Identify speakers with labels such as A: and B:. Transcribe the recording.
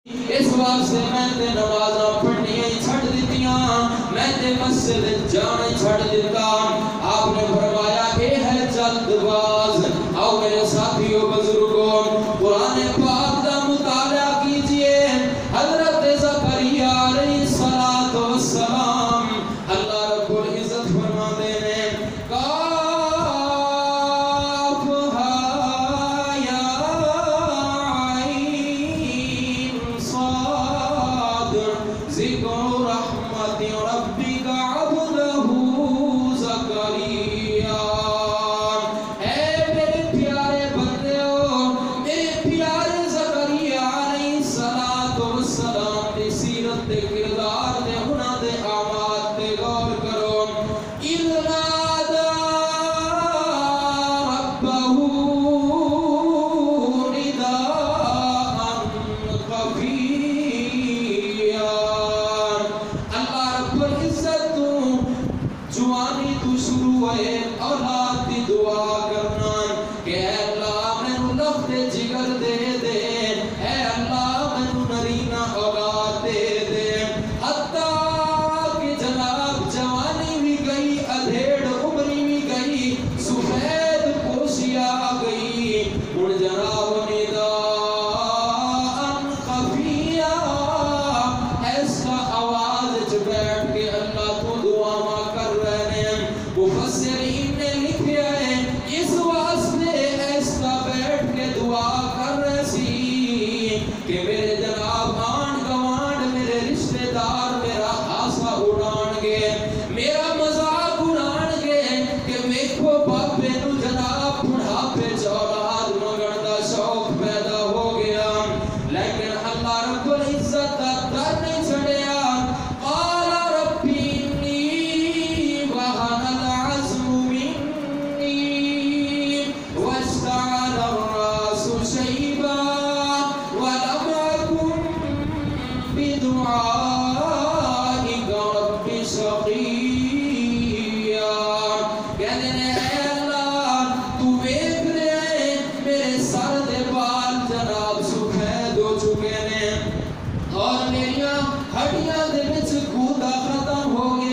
A: اس واسطے میں تے نمازاں پڑھنیاں چھڑ دتیاں، میں تے مسجد جانا چھڑ دیتا۔ آپ نے فرمایا اے ہے جلد باز۔ آؤ میرے ساتھیوں بزرگوں، قرآن پاک کا مطالعہ کیجئے۔ حضرت زکریا علیہ السلام، اللہ رب العزت فرماتے ہیں کافہا یا عین صاد ذکر رحمت ربک عبدہ زکریا۔ اے میرے پیارے بندیو، میرے پیارے زکریا علیہ السلام دی سیرت دے کردار دے انہاں دے اعمال تے غور کرو۔ اذ نادى ربه نداء خفيا۔ اللہ رب العزت تو جوانی تو شروع ہے اولاد دی دعا کرنا کہ اے اللہ مینوں لفظ جگر دے دے، اے اللہ مینوں نرینہ اولاد دے دے۔ حتیٰ کہ جناب جوانی بھی گئی، ادھیڑ عمری بھی گئی، سفید پوشی آ گئی، ہن جناب نداء خفیا، ایسا آواز وچ بیٹھ کے اللہ تو دعا کر رہے ہیں۔ مفسرین نے لکھیا ہے اس واسطے ایسا بیٹھ کے دعا کر رہے سی کہ میرے جناب آن گوانڈ میرے رشتہ دار میرا ہاسا اڑان گے، میرا مذاق اڑان گے کہ ویکھو باپے نو جناب بڑھاپے چ اولاد منگن دا شوق پیدا ہو گیا، لیکن اللہ رب العزت دا در نہیں چھڑیا۔ قال ربی انی وہن العزم منی واشتعل الراس شیبا ولم اکن بدعائک رب شقیا۔ کہتے ہیں اے اللہ تو ویکھ رہے ہیں میرے سر دے بال جناب سفید ہو چکے ہیں اور میریاں ہڈیاں دے وچ گودا ختم ہو گیا۔